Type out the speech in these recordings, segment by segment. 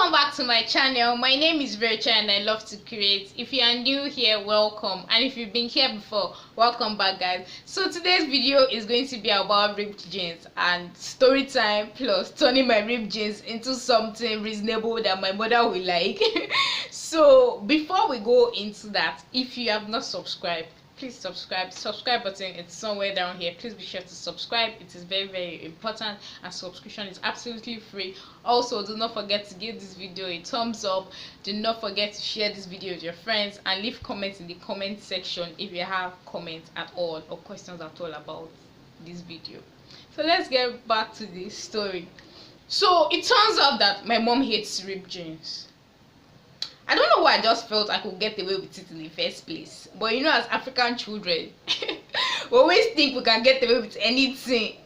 Welcome back to my channel. My name is Rachel and I love to create. If you are new here, welcome, and if you've been here before, welcome back, guys. So today's video is going to be about ripped jeans and story time plus turning my ripped jeans into something reasonable that my mother will like. So before we go into that, if you have not subscribed, please subscribe button, it's somewhere down here. Please be sure to subscribe. It is very important, and subscription is absolutely free. Also, do not forget to give this video a thumbs up. Do not forget to share this video with your friends and leave comments in the comment section if you have comments at all or questions at all about this video. So let's get back to the story. So it turns out that my mom hates ripped jeans. I don't know why I just felt I could get away with it in the first place. But you know, as African children, we always think we can get away with anything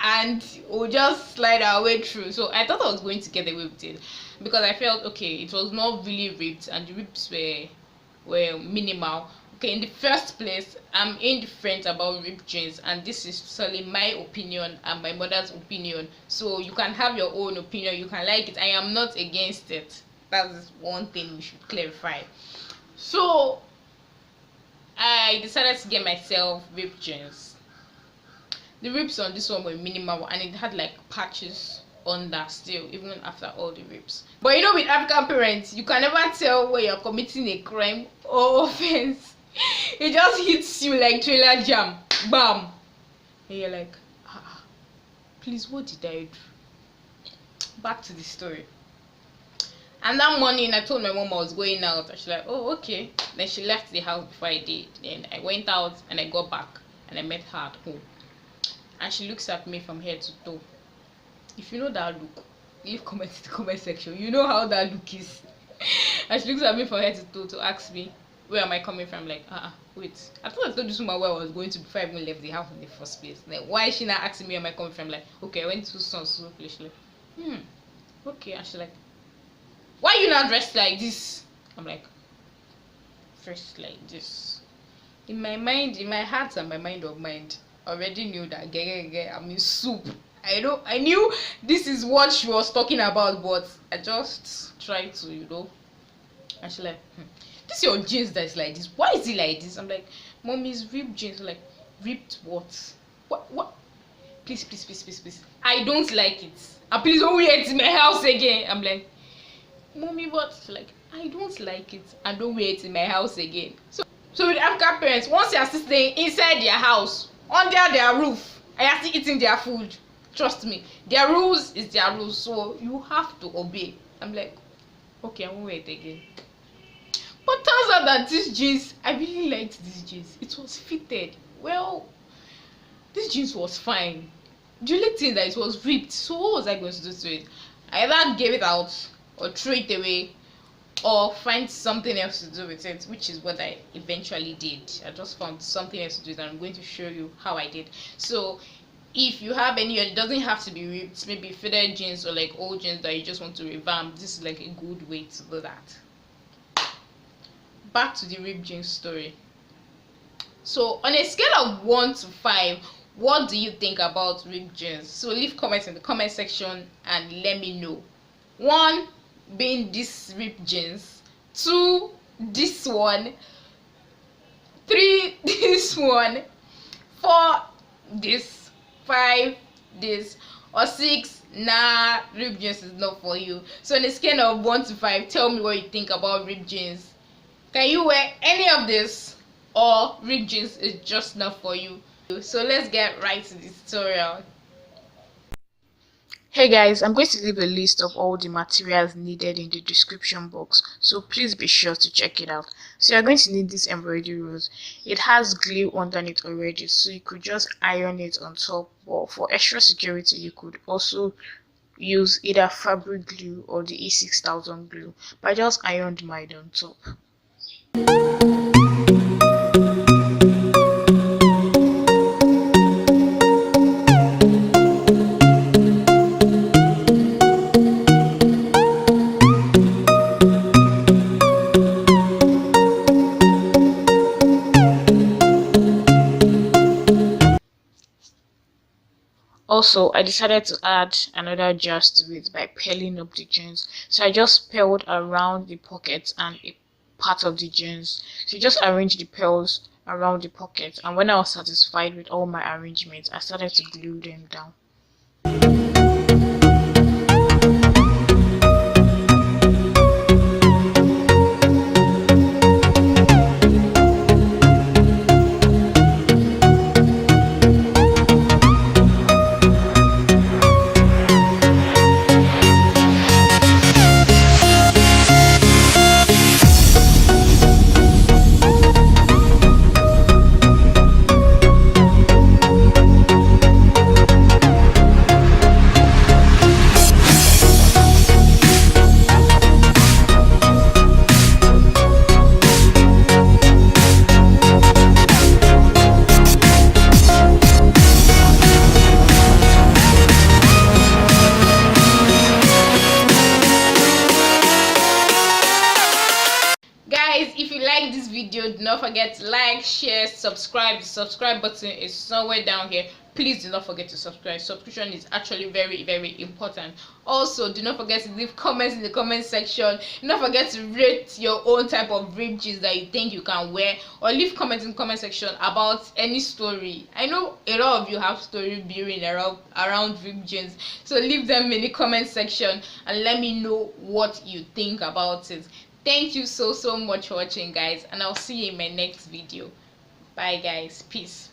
and we'll just slide our way through. So I thought I was going to get away with it because I felt okay, it was not really ripped and the rips were minimal. Okay, in the first place, I'm indifferent about ripped jeans, and this is solely my opinion and my mother's opinion. So you can have your own opinion, you can like it. I am not against it. That's one thing we should clarify. So I decided to get myself ripped jeans. The rips on this one were minimal and it had like patches on that still, even after all the rips. But you know, with African parents, you can never tell when you're committing a crime or offense. It just hits you like trailer jam, bam, and you're like, please, what did I do? Back to the story. And that morning I told my mom I was going out, and she's like, oh, okay. Then she left the house before I did. Then I went out and I got back and I met her at home, and she looks at me from head to toe. If you know that look, leave comments in the comment section. You know how that look is. And she looks at me from head to toe to ask me, where am I coming from? Like, wait, I thought I told this woman where I was going to before I even left the house in the first place. Then why is she not asking me where am I coming from? Like, okay, I went to some place. She's like, okay. And she's like, why you not dressed like this? I'm like, dressed like this. In my mind, in my heart and my mind of mind, I already knew that I'm in soup. I knew this is what she was talking about, but I just tried to, And she's like, this your jeans that is like this. Why is it like this? I'm like, mommy's ripped jeans. Like, ripped what? What? Please. I don't like it. And please don't wear it in my house again. I'm like, mommy, but like, I don't like it and don't wear it in my house again. So with African parents, once you are staying inside their house, under their roof, and you are still eating their food, trust me, their rules is their rules, so you have to obey. I'm like, okay, I won't wear it again. But turns out that these jeans, I really liked these jeans. It was fitted well. This jeans was fine. The only thing that it was ripped, so what was I going to do to it? I either gave it out or throw it away or find something else to do with it, which is what I eventually did. I just found something else to do, and I'm going to show you how I did. So if you have any, it doesn't have to be ripped, maybe fitted jeans or like old jeans that you just want to revamp, this is like a good way to do that. Back to the ripped jeans story. So on a scale of 1 to 5, what do you think about ripped jeans? So leave comments in the comment section and let me know. 1 being this ripped jeans, 2 this one, 3 this one, 4 this, 5 this, or 6 nah, ripped jeans is not for you. So on a scale of 1 to 5, tell me what you think about ripped jeans. Can you wear any of this, or ripped jeans is just not for you? So let's get right to the tutorial. Hey guys, I'm going to leave a list of all the materials needed in the description box, so please be sure to check it out. So you're going to need this embroidery rose. It has glue underneath already, so you could just iron it on top, or for extra security you could also use either fabric glue or the E6000 glue, but I just ironed mine on top. Also, I decided to add another just to it by pearling up the jeans. So I just pearled around the pockets and a part of the jeans. So just arrange the pearls around the pocket, and when I was satisfied with all my arrangements, I started to glue them down. Guys, if you like this video, do not forget to like, share, subscribe. The subscribe button is somewhere down here. Please do not forget to subscribe. Subscription is actually very important. Also, do not forget to leave comments in the comment section. Do not forget to rate your own type of ripped jeans that you think you can wear, or leave comments in the comment section about any story. I know a lot of you have story brewing around ripped jeans, so leave them in the comment section and let me know what you think about it. Thank you so much for watching, guys, and I'll see you in my next video. Bye guys, peace.